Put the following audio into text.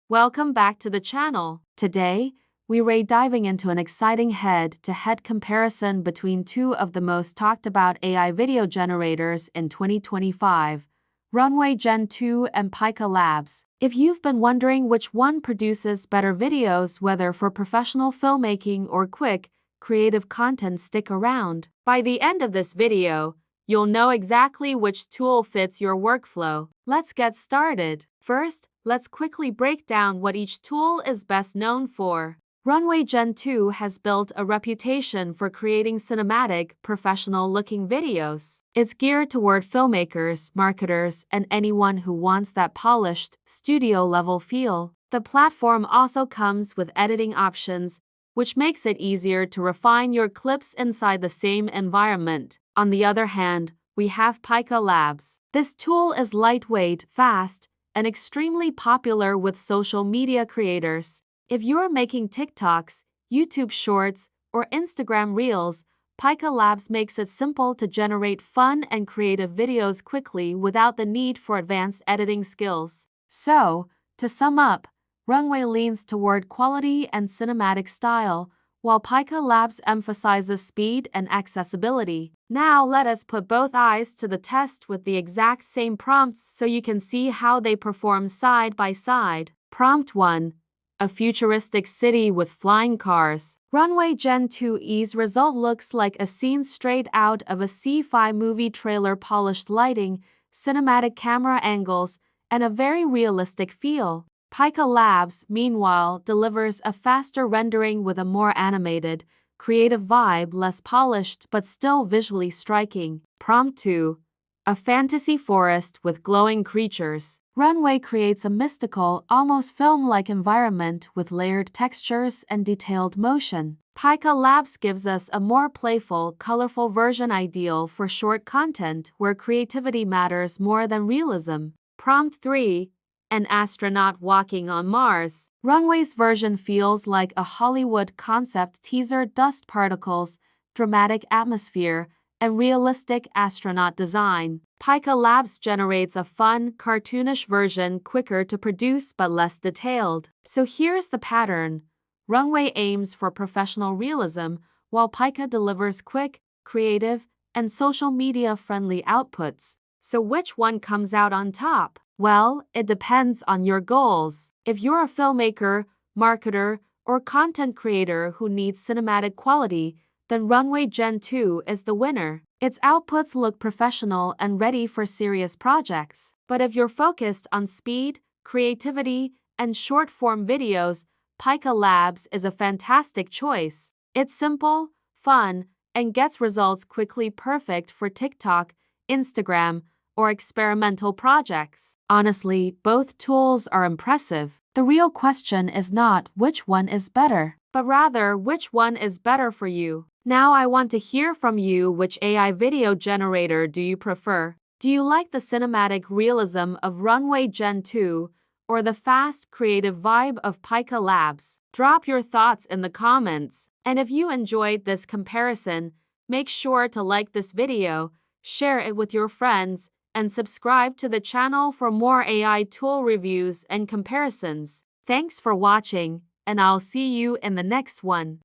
Welcome back to the channel. Today, we're diving into an exciting head-to-head comparison between two of the most talked about AI video generators in 2025, Runway Gen-2 and Pika Labs. If you've been wondering which one produces better videos, whether for professional filmmaking or quick, creative content, stick around. By the end of this video, you'll know exactly which tool fits your workflow. Let's get started. First, let's quickly break down what each tool is best known for. Runway Gen-2 has built a reputation for creating cinematic, professional-looking videos. It's geared toward filmmakers, marketers, and anyone who wants that polished, studio-level feel. The platform also comes with editing options, which makes it easier to refine your clips inside the same environment. On the other hand, we have Pika Labs. This tool is lightweight, fast, and extremely popular with social media creators. If you're making TikToks, YouTube Shorts, or Instagram Reels, Pika Labs makes it simple to generate fun and creative videos quickly without the need for advanced editing skills. So, to sum up, Runway leans toward quality and cinematic style, while Pika Labs emphasizes speed and accessibility. Now let us put both eyes to the test with the exact same prompts so you can see how they perform side by side. Prompt 1. A futuristic city with flying cars. Runway Gen-2's result looks like a scene straight out of a sci-fi movie trailer. Polished lighting, cinematic camera angles, and a very realistic feel. Pika Labs, meanwhile, delivers a faster rendering with a more animated, creative vibe, less polished but still visually striking. Prompt 2. A fantasy forest with glowing creatures. Runway creates a mystical, almost film-like environment with layered textures and detailed motion. Pika Labs gives us a more playful, colorful version ideal for short content where creativity matters more than realism. Prompt 3. An astronaut walking on Mars. Runway's version feels like a Hollywood concept teaser. Dust particles, dramatic atmosphere, and realistic astronaut design. Pika Labs generates a fun, cartoonish version, quicker to produce but less detailed. So here's the pattern. Runway aims for professional realism, while Pika delivers quick, creative, and social media-friendly outputs. So which one comes out on top? Well, it depends on your goals. If you're a filmmaker, marketer, or content creator who needs cinematic quality, then Runway Gen-2 is the winner. Its outputs look professional and ready for serious projects. But if you're focused on speed, creativity, and short-form videos, Pika Labs is a fantastic choice. It's simple, fun, and gets results quickly, perfect for TikTok, Instagram, or experimental projects. Honestly, both tools are impressive. The real question is not which one is better, but rather which one is better for you. Now I want to hear from you. Which AI video generator do you prefer? Do you like the cinematic realism of Runway Gen-2 or the fast, creative vibe of Pika Labs? Drop your thoughts in the comments. And if you enjoyed this comparison, make sure to like this video, share it with your friends, and subscribe to the channel for more AI tool reviews and comparisons. Thanks for watching, and I'll see you in the next one.